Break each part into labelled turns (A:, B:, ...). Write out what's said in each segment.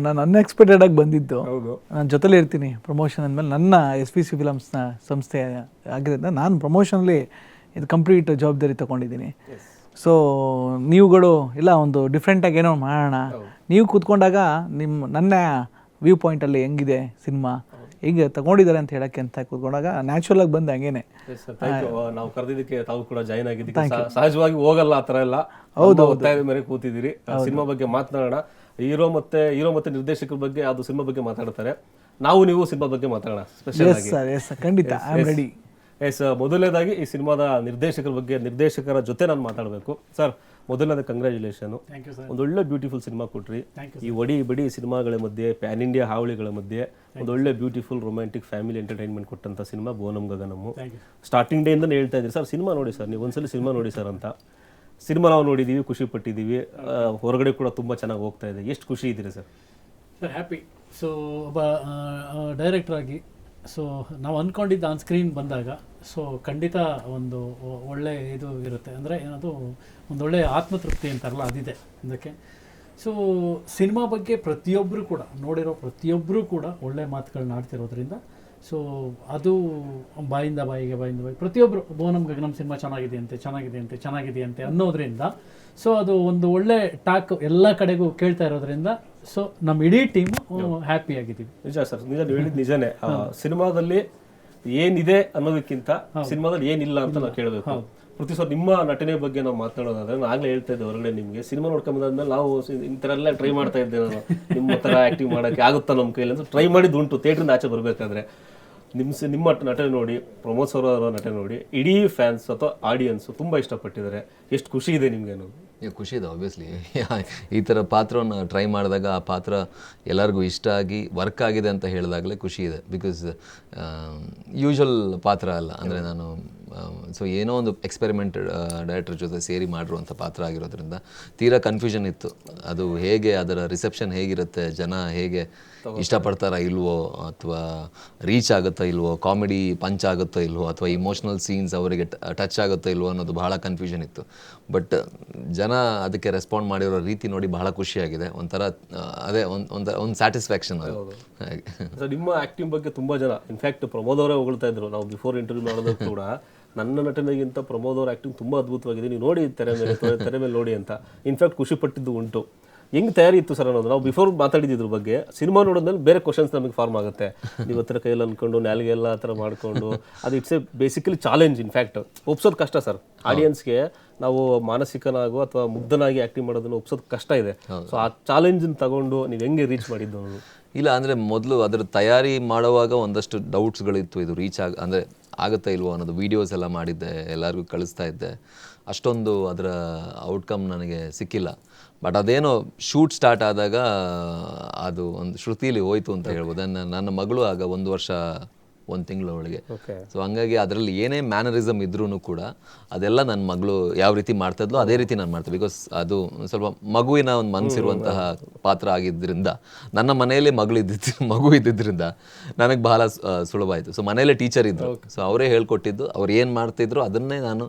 A: ನಾನು ಅನ್ಎಕ್ಸ್ಪೆಕ್ಟೆಡ್ ಆಗಿ ಬಂದಿದ್ದು.
B: ಹೌದು.
A: ನಾನು ಜೊತೆಲೇ ಇರ್ತೀನಿ ಪ್ರಮೋಷನ್ ಅಂದಮೇಲೆ. ನನ್ನ SPC ಫಿಲಮ್ಸ್ನ ಸಂಸ್ಥೆ ಆಗಿರೋದ್ರಿಂದ ನಾನು ಪ್ರಮೋಷನಲ್ಲಿ ಇದು ಕಂಪ್ಲೀಟ್ ಜವಾಬ್ದಾರಿ ತೊಗೊಂಡಿದ್ದೀನಿ. ಸೊ ನೀವುಗಳು ಇಲ್ಲ ಒಂದು ಡಿಫ್ರೆಂಟಾಗಿ ಏನೋ ಮಾಡೋಣ, ನೀವು ಕೂತ್ಕೊಂಡಾಗ ನನ್ನ ವ್ಯೂ ಪಾಯಿಂಟಲ್ಲಿ ಹೆಂಗಿದೆ ಸಿನಿಮಾ, ಹೇಗೆ ತಗೊಂಡಿದ್ದಾರೆ ಅಂತ ಹೇಳಕ್ಕೆ ಅಂತ ಕೂತ್ಕೊಂಡಾಗ ನ್ಯಾಚುರಲ್ ಆಗಿ ಬಂದು ಹಂಗೇನೆ.
B: ನಾವು ಕರೆದಿದ್ದಕ್ಕೆ ತಾವು ಕೂಡ ಜಾಯ್ನ್ ಆಗಿದ್ದಕ್ಕೆ ಸಹಜವಾಗಿ ಹೋಗಲ್ಲ ಆ ಥರ ಎಲ್ಲ. ಒತ್ತಾಯದ ಮೇಲೆ ಕೂತಿದ್ದೀರಿ. ಸಿನಿಮಾ ಬಗ್ಗೆ ಮಾತನಾಡೋಣ. ಹೀರೋ ಮತ್ತೆ ನಿರ್ದೇಶಕರ ಬಗ್ಗೆ ಅದು ಸಿನಿಮಾ ಬಗ್ಗೆ ಮಾತಾಡ್ತಾರೆ, ನೀವು ಸಿನಿಮಾ ಬಗ್ಗೆ ಮಾತಾಡೋಣ ಸ್ಪೆಷಲ್ ಆಗಿ.
A: ಖಂಡಿತ ಐ ಆಮ್ ರೆಡಿ.
B: ಮೊದಲನೇದಾಗಿ ಈ ಸಿನಿಮಾದ ನಿರ್ದೇಶಕರ ಜೊತೆ ನಾನು ಮಾತಾಡಬೇಕು. ಸರ್, ಮೊದಲನೇದ ಕಂಗ್ರ್ಯಾಚುಲೇಷನ್. ಒಂದೊಳ್ಳೆ ಬ್ಯೂಟಿಫುಲ್ ಸಿನಿಮಾ ಕೊಟ್ರಿ. ಈ ಒಡಿ ಬಡಿ ಸಿನಿಮಾಗಳ ಮಧ್ಯೆ, ಪ್ಯಾನ್ ಇಂಡಿಯಾ ಹಾವಳಿಗಳ ಮಧ್ಯೆ ಒಂದೊಳ್ಳೆ ಬ್ಯೂಟಿಫುಲ್ ರೊಮ್ಯಾಂಟಿಕ್ ಫ್ಯಾಮಿಲಿ ಎಂಟರ್ಟೈನ್ಮೆಂಟ್ ಕೊಟ್ಟಂತ ಸಿನಿಮಾ ಬೋನಂ ಗಗನಮ್ಮು. ಸ್ಟಾರ್ಟಿಂಗ್ ಡೇ ಇಂದ ಹೇಳ್ತಾ ಇದ್ರಿ ಸರ್ ಸಿನಿಮಾ ನೋಡಿ ಸರ್, ನೀವು ಒಂದ್ಸಲ ಸಿನಿಮಾ ನೋಡಿ ಸರ್ ಅಂತ. ಸಿನಿಮಾ ನಾವು ನೋಡಿದ್ದೀವಿ, ಖುಷಿ ಪಟ್ಟಿದ್ದೀವಿ. ಹೊರಗಡೆ ಕೂಡ ತುಂಬ ಚೆನ್ನಾಗಿ ಹೋಗ್ತಾ ಇದೆ. ಎಷ್ಟು ಖುಷಿ ಇದ್ದೀರಿ ಸರ್?
C: Sir happy. ಸೊ ಒಬ್ಬ ಡೈರೆಕ್ಟರ್ ಆಗಿ ಸೊ ನಾವು ಅಂದ್ಕೊಂಡಿದ್ದು ಆನ್ ಸ್ಕ್ರೀನ್ ಬಂದಾಗ ಸೊ ಖಂಡಿತ ಒಂದು ಒಳ್ಳೆ ಇದು ಇರುತ್ತೆ. ಅಂದರೆ ಏನದು ಒಂದೊಳ್ಳೆ ಆತ್ಮತೃಪ್ತಿ ಅಂತಾರಲ್ಲ, ಅದಿದೆ ಇದಕ್ಕೆ. ಸೊ ಸಿನಿಮಾ ಬಗ್ಗೆ ಪ್ರತಿಯೊಬ್ಬರು ಕೂಡ ನೋಡಿರೋ ಪ್ರತಿಯೊಬ್ಬರು ಕೂಡ ಒಳ್ಳೆ ಮಾತುಗಳನ್ನ ಆಡ್ತಿರೋದ್ರಿಂದ ಸೊ ಅದು ಬಾಯಿಂದ ಬಾಯಿಗೆ ಪ್ರತಿಯೊಬ್ಬರು ಬೋನಂ ಗಗನಂ ಸಿನಿಮಾ ಚೆನ್ನಾಗಿದೆಯಂತೆ ಅನ್ನೋದ್ರಿಂದ ಸೊ ಅದು ಒಂದು ಒಳ್ಳೆ ಟಾಕ್ ಎಲ್ಲ ಕಡೆಗೂ ಕೇಳ್ತಾ ಇರೋದ್ರಿಂದ ಸೊ ನಮ್ಮ ಇಡೀ ಟೀಮು ಹ್ಯಾಪಿ ಆಗಿದ್ದೀವಿ.
B: ನಿಜ ಸರ್, ಹೇಳಿದ್ ನಿಜನೇ. ಸಿನಿಮಾದಲ್ಲಿ ಏನಿದೆ ಅನ್ನೋದಕ್ಕಿಂತ ಸಿನಿಮಾದಲ್ಲಿ ಏನಿಲ್ಲ ಅಂತ ನಾವು ಕೇಳಬೇಕು. ಪ್ರತಿ ಸರ್ ನಿಮ್ಮ ನಟನೆ ಬಗ್ಗೆ ನಾವು ಮಾತನಾಡೋದಾದ್ರೆ, ನಾನು ಆಗ್ಲೇ ಹೇಳ್ತಾ ಇದ್ದೆ ಹೊರಗಡೆ ನಿಮಗೆ, ಸಿನಿಮಾ ನೋಡ್ಕೊಂಬಂದಾದ್ಮೇಲೆ ನಾವು ಈ ಥರ ಎಲ್ಲ ಟ್ರೈ ಮಾಡ್ತಾ ಇದ್ದೆ. ನಾನು ನಿಮ್ಮ ಥರ ಆ್ಯಕ್ಟಿಂಗ್ ಮಾಡೋಕ್ಕೆ ಆಗುತ್ತಾ ನಮ್ಮ ಕೈಯಲ್ಲಿ ಅಂತ ಟ್ರೈ ಮಾಡಿದ್ದು ಉಂಟು. ಥಿಯೇಟ್ರಿಂದ ಆಚೆ ಬರಬೇಕಾದ್ರೆ ನಿಮ್ಮ ನಟನೆ ನೋಡಿ, ಪ್ರಮೋದ್ ಸರ್ ಅವರ ನಟನೆ ನೋಡಿ ಇಡೀ ಫ್ಯಾನ್ಸ್ ಅಥವಾ ಆಡಿಯನ್ಸು ತುಂಬ ಇಷ್ಟಪಟ್ಟಿದ್ದಾರೆ. ಎಷ್ಟು ಖುಷಿ ಇದೆ ನಿಮಗೆ ಅನ್ನೋದು?
D: ಖುಷಿ ಇದೆ ಆಬ್ವಿಯಸ್ಲಿ. ಈ ಥರ ಪಾತ್ರವನ್ನು ಟ್ರೈ ಮಾಡಿದಾಗ ಆ ಪಾತ್ರ ಎಲ್ಲರಿಗೂ ಇಷ್ಟ ಆಗಿ ವರ್ಕ್ ಆಗಿದೆ ಅಂತ ಹೇಳಿದಾಗಲೇ ಖುಷಿ ಇದೆ. ಬಿಕಾಸ್ ಯೂಶ್ವಲ್ ಪಾತ್ರ ಅಲ್ಲ, ಅಂದರೆ ನಾನು ಸೊ ಏನೋ ಒಂದು ಎಕ್ಸ್ಪೆರಿಮೆಂಟ್ ಡೈರೆಕ್ಟರ್ ಜೊತೆ ಸೇರಿ ಮಾಡಿರುವಂಥ ಪಾತ್ರ ಆಗಿರೋದ್ರಿಂದ ತೀರಾ ಕನ್ಫ್ಯೂಷನ್ ಇತ್ತು. ಅದು ಹೇಗೆ, ಅದರ ರಿಸೆಪ್ಷನ್ ಹೇಗಿರುತ್ತೆ, ಜನ ಹೇಗೆ ಇಷ್ಟಪಡ್ತಾರಾ ಇಲ್ವೋ, ಅಥವಾ ರೀಚ್ ಆಗುತ್ತಾ ಇಲ್ವೋ, ಕಾಮಿಡಿ ಪಂಚ್ ಆಗುತ್ತೋ ಇಲ್ವೋ, ಅಥವಾ ಇಮೋಷ್ನಲ್ ಸೀನ್ಸ್ ಅವರಿಗೆ ಟಚ್ ಆಗುತ್ತೋ ಇಲ್ವೋ ಅನ್ನೋದು ಬಹಳ ಕನ್ಫ್ಯೂಷನ್ ಇತ್ತು. ಬಟ್ ಜನ ಅದಕ್ಕೆ ರೆಸ್ಪಾಂಡ್ ಮಾಡಿರೋ ರೀತಿ ನೋಡಿ ಬಹಳ ಖುಷಿಯಾಗಿದೆ. ಒಂಥರ ಅದೇ ಒಂದು ಸ್ಯಾಟಿಸ್ಫ್ಯಾಕ್ಷನ್ ಅದು.
B: ಹಾಗೆ ನಿಮ್ಮ ಆ್ಯಕ್ಟಿಂಗ್ ಬಗ್ಗೆ ತುಂಬ ಜನ, ಇನ್ಫ್ಯಾಕ್ಟ್ ಪ್ರಮೋದ್ ಅವರೇ ಹೊಗಳ್ತಾ ಇದ್ರು. ನಾವು ಬಿಫೋರ್ ಇಂಟರ್ವ್ಯೂ ಮಾಡೋದಕ್ಕೆ ಕೂಡ ನನ್ನ ನಟನೆಗಿಂತ ಪ್ರಮೋದ್ ಅವ್ರ ಆ್ಯಕ್ಟಿಂಗ್ ತುಂಬ ಅದ್ಭುತವಾಗಿದೆ, ನೀವು ನೋಡಿ ತೆರೆ ಮೇಲೆ ನೋಡಿ ಅಂತ ಇನ್ಫ್ಯಾಕ್ಟ್ ಖುಷಿ ಪಟ್ಟಿದ್ದು ಉಂಟು. ಹೆಂಗೆ ತಯಾರಿ ಇತ್ತು ಸರ್ ಅನ್ನೋದು ನಾವು ಬಿಫೋರ್ ಮಾತಾಡಿದ್ರ ಬಗ್ಗೆ. ಸಿನಿಮಾ ನೋಡಿದ್ಮೇಲೆ ಬೇರೆ ಕ್ವಶನ್ಸ್ ನಮಗೆ ಫಾರ್ಮ್ ಆಗುತ್ತೆ. ನೀವು ಹತ್ರ ಕೈಯಲ್ಲಿ ಅಂದ್ಕೊಂಡು ನಾಲಿಗೆ ಎಲ್ಲ ಆ ಥರ ಮಾಡಿಕೊಂಡು ಅದು it's a basically challenge. In fact ಒಪ್ಸೋದು ಕಷ್ಟ ಸರ್ ಆಡಿಯನ್ಸ್ಗೆ. ನಾವು ಮಾನಸಿಕನಾಗೋ ಅಥವಾ ಮುಗ್ಧನಾಗಿ ಆ್ಯಕ್ಟಿಂಗ್ ಮಾಡೋದನ್ನು ಒಪ್ಸೋದು ಕಷ್ಟ ಇದೆ. ಸೊ ಆ ಚಾಲೆಂಜನ್ನು ತಗೊಂಡು ನೀವು ಹೆಂಗೆ ರೀಚ್ ಮಾಡಿದ್ದು ಅನ್ನೋದು?
D: ಇಲ್ಲ, ಅಂದರೆ ಮೊದಲು ಅದರ ತಯಾರಿ ಮಾಡುವಾಗ ಒಂದಷ್ಟು ಡೌಟ್ಸ್ಗಳಿತ್ತು. ಇದು ರೀಚ್ ಅಂದರೆ ಆಗುತ್ತಾ ಇಲ್ವೋ ಅನ್ನೋದು. ವೀಡಿಯೋಸ್ ಎಲ್ಲ ಮಾಡಿದ್ದೆ, ಎಲ್ಲರಿಗೂ ಕಳಿಸ್ತಾ ಇದ್ದೆ. ಅಷ್ಟೊಂದು ಅದರ ಔಟ್ಕಮ್ ನನಗೆ ಸಿಕ್ಕಿಲ್ಲ. ಬಟ್ ಅದೇನೋ ಶೂಟ್ ಸ್ಟಾರ್ಟ್ ಆದಾಗ ಅದು ಒಂದು ಶ್ರುತಿಲಿ ಹೋಯ್ತು ಅಂತ ಹೇಳ್ಬೋದು. ನನ್ನ ಮಗಳು ಆಗ 1 ವರ್ಷ 1 ತಿಂಗಳು ಅವಳಿಗೆ. ಸೊ ಹಂಗಾಗಿ ಅದರಲ್ಲಿ ಏನೇ ಮ್ಯಾನರಿಸಮ್ ಇದ್ರೂ ಕೂಡ ಅದೆಲ್ಲ ನನ್ನ ಮಗಳು ಯಾವ ರೀತಿ ಮಾಡ್ತಾಯಿದ್ಲು ಅದೇ ರೀತಿ ನಾನು ಮಾಡ್ತೆ. ಬಿಕಾಸ್ ಅದು ಸ್ವಲ್ಪ ಮಗುವಿನ ಒಂದು ಮನಸ್ಸಿರುವಂತಹ ಪಾತ್ರ ಆಗಿದ್ದರಿಂದ, ನನ್ನ ಮನೆಯಲ್ಲೇ ಮಗು ಇದ್ದಿದ್ದರಿಂದ ನನಗೆ ಬಹಳ ಸುಲಭ ಆಯಿತು. ಸೊ ಮನೆಯಲ್ಲೇ ಟೀಚರ್ ಇದ್ದರು, ಸೊ ಅವರೇ ಹೇಳ್ಕೊಟ್ಟಿದ್ದು. ಅವ್ರು ಏನು ಮಾಡ್ತಿದ್ರು ಅದನ್ನೇ ನಾನು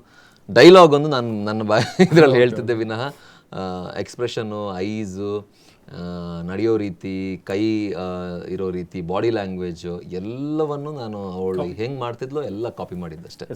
D: ಡೈಲಾಗ್ ಒಂದು ನಾನು ನನ್ನ ಇದರಲ್ಲಿ ಹೇಳ್ತಿದ್ದೆ ವಿನಃ ಎಕ್ಸ್ಪ್ರೆಷನ್ನು, ಐಸು, ನಡೆಯೋ ರೀತಿ, ಕೈ ಇರೋ ರೀತಿ, ಬಾಡಿ ಲ್ಯಾಂಗ್ವೇಜು ಎಲ್ಲವನ್ನು ನಾನು ಅವಳು ಹೆಂಗೆ ಮಾಡ್ತಿದ್ಲೋ ಎಲ್ಲ ಕಾಪಿ ಮಾಡಿದ್ದಷ್ಟೇ.